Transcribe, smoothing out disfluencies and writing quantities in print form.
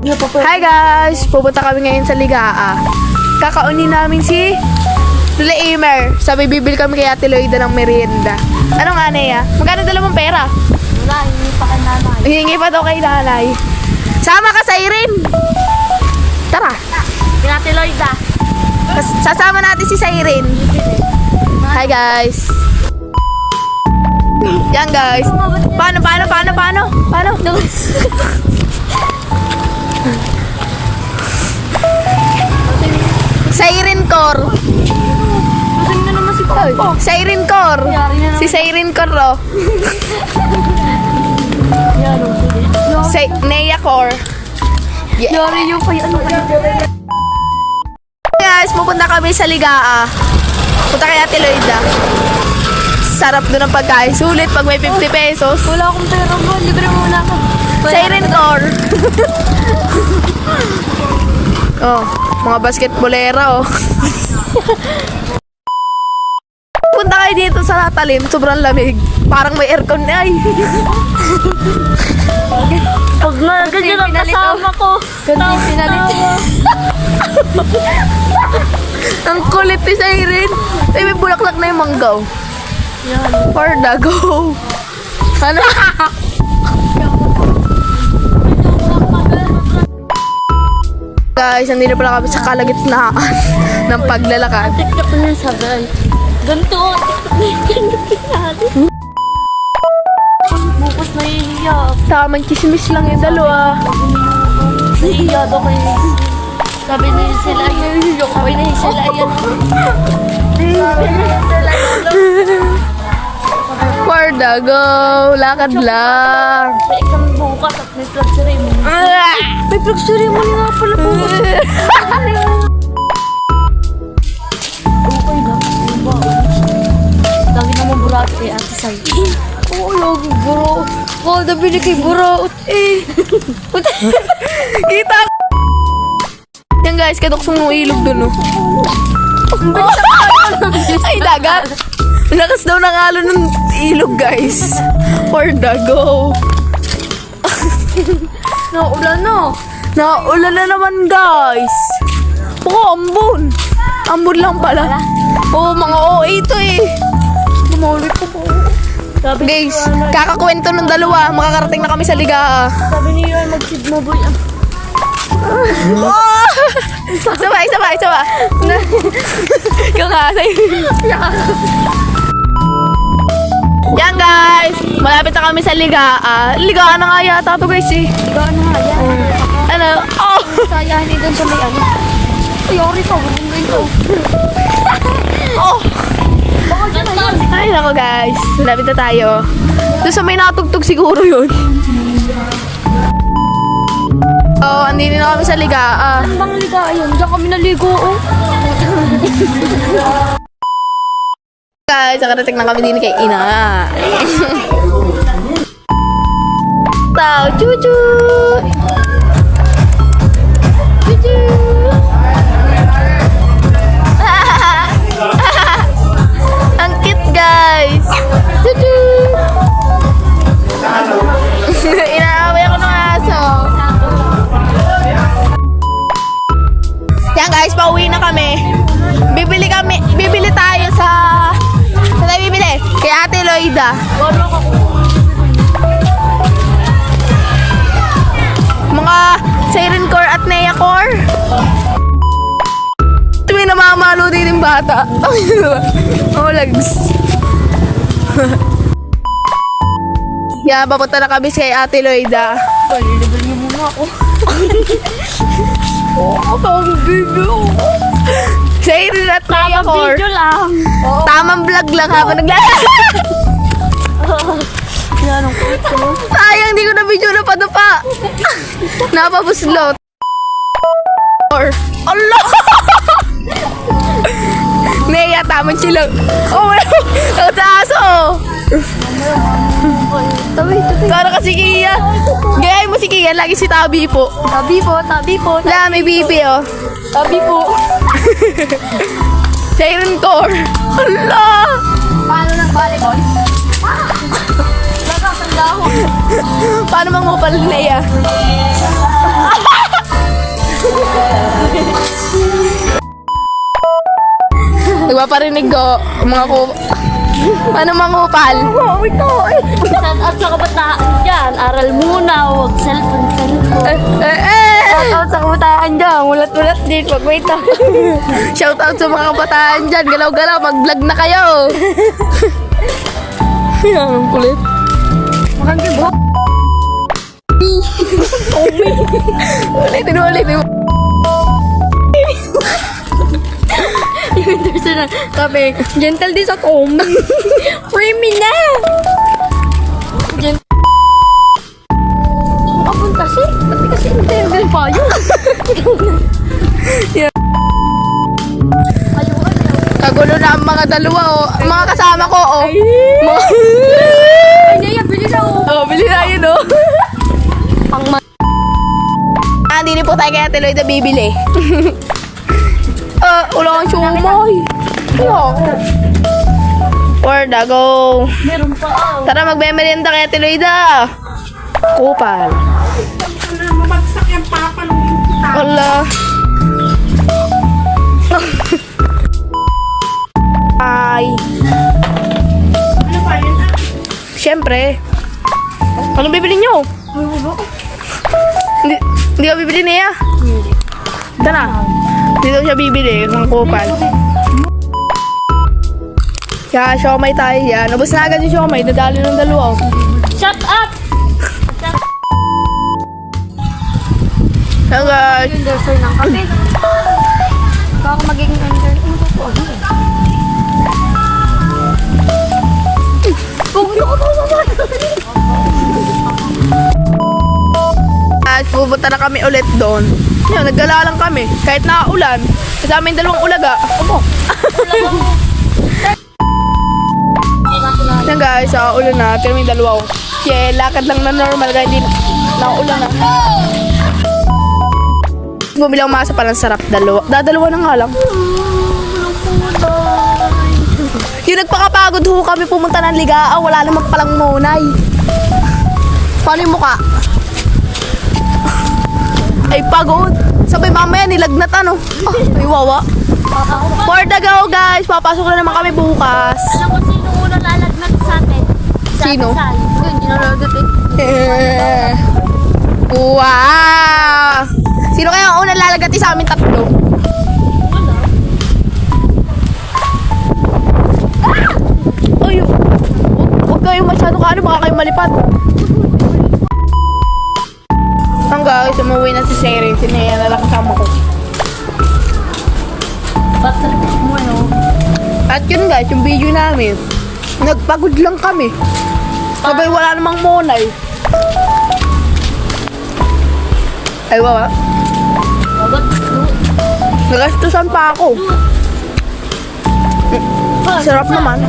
Hi guys! Pupunta kami ngayon sa Ligaa. Kakaunin namin si Lula Emer. Sabi bibili kami kay Ate Loida ng merienda. Ano nga Nea? Magkano dala mong pera? Wala, hindi pa kay nanay. Hihingi pa daw kay nanay. Sama ka sa Irene! Tara! Pinati Loida. Sasama natin si Irene. Hi guys! Yan guys. Paano? Siren Core. Masing na naman si Papa. Siren Core. Si Siren Core oh. Yan o, sige. Nea Core. Yeah. Yari yung kay ano kaya. Guys, pupunta kami sa Ligaa. Punta kay Ate Loida. Sarap doon ang pagkain. Sulit pag may 50 pesos. Wala akong pera bro, libre muna ako. Siren Core. Oh, mga basketbolera oh. Punta kayo dito sa talim, sobrang lamig. Parang may aircon na ay. Pag na ganyan ang kasama ko. Pinalit. Ang kulit ni Siren. Ay, may bulaklak na yung manggaw. Yan. For the go. Ano? Guys, nandito pala kami sa kalagitnaan ng paglalakad. TikTok na sabay. Ganito. Bukas nahihiya. Tamang chismis lang yung dalawa. Nahihiya daw kayo. Sabi na sila yun. Yung kaway na sila yan. For the go. Lakad lang. May exam bukas at may flag ceremony. May flag ceremony nga pala bukas. Okay na. Lagi naman burat kay Ate Sai. Oo, lagi bro. Oh, nabili kay bro. Eh. Kita. Yan guys, kaduksong ng ilog dun oh. Ay, dagat. Lakas daw ng alon ng ilog guys. For the go. Naulan na. Naulan na naman guys. Oo, ambon. Ambon lang pala. Oo, mga OA to eh. Bumuli po po. Sabi Guys, ni kakakwento ng dalawa. Makakarating na kami sa Ligaa. Sabi ni Yoy mag-sidmo boy. Oh! Sabay. Yung asay. Yan guys, malapit na kami sa Ligaa. Ligaa na nga yata to guys eh. Gano'n nga yan. Ano? Oh! Sayahan din sa may ano. Ay, ori to. Bumungay to. Oh! Baka dyan na yan. Ay nako guys, malapit na tayo. Doon sa may natugtog siguro yun. Oh, andito na kami sa Ligaa. Ano bang liga yun? Diyan kami naligo oh. Guys, nakarating na kami din kay Ina. Tao, chuchu! Chuchu! Ang cute guys! Chuchu! Inaaway ako ng aso. Yan guys, pauwi na kami. Bibili tayo sa... Saan tayo bibili? Kay Ate Loida. Mga Siren Core at Nea Core. May namamalo din yung bata. Oh, lags. Yeah, papunta na kami kay Ate Loida. Balilibal niyo muna ako. Oh, ang video. Siren at Nea Core. Video lang. Tamang vlog lang habang naglalakad. Yan ang kulit ko. Sayang, di ko na video na padupa. Napabuslot. Or, Allah! Nea, tamang chilang. Oh, ang taso. Tabi. Para kasi Kia. Gaya mo si Kia, lagi si Tabi po. Tabi po. Wala, may bibi oh. Tabi po. Siren Core. Allah! Paano ng volleyball? Nakakanda ako. Paano mang mapal Nea? Paparinig ko, mga ko... Ano mga kupal? Shout out sa kabataan dyan. Aral muna, huwag cellphone. Shout out sa kabataan dyan. Mulat-mulat din. Pag-wait lang. Shout out sa mga kabataan dyan. Galaw-galaw, mag-vlog na kayo. Yan, ang kulit. Makanggi bro. Ulitin. Yung personal. Sabi, gentle din sa Tom. Free me na! Kapun kasi? Ba't di kasi interval pa yun? Kagulo na ang mga dalawa, oh. Mga kasama ko, oh. Ay, Naya, bilis ako. Oh, bili na yun, oh. Hindi po tayo kaya Tiloy na bibili. Wala kang sumay. Warda, go. Meron pa ako. Tara, magme-merienda kaya Tiloy na. Kupal. Mabagsak yung papa nung kita. Wala. Ay. Ano pa yun? Siyempre. Anong bibili nyo? Hindi ka bibili niya? Hindi. Ito na. Hindi daw siya bibili, mga kupal. Kaya siomay tayo yan. Ubus na agad yung siomay. Nadali ng dalawa. Shut up! Hello guys. Endorser ng kape. Baka magiging endorser. Ano ba po? Guys, pupunta na kami ulit doon. Yun, naggala lang kami. Kahit nakaulan. Kasama yung dalawang ulaga. Opo. Yan guys, ulan na. Pero may dalawa. Kaya lakad lang na normal. Kaya hindi nakaulan na. Bumili akong masa palang sarap. Dadalawa na nga lang. Yung nagpakapagod ho kami pumunta ng Ligaa. Wala naman palang monay. Paano yung mukha? Ay, pagod. Sabay mamaya nilagnat ano. Ay, wawa. For the go, guys. Papasok na naman kami bukas. Alam ko sino unang lalagnat sa atin. Sino? Yun, ginalagnat eh. Wow! Sino kaya ang unang lalagati sa amin tatlo? Wala. Uy, huwag kayo masyado kaano, baka kayo malipad. Ang guys, umuwi na si Sherry. Sinaya na lang kasama ko. Basta mo ano. At yun guys, yung video namin, nagpagod lang kami. Sabay wala namang monay. Ay, wawa. Ba't Nagastusan pa ako. Sarap naman.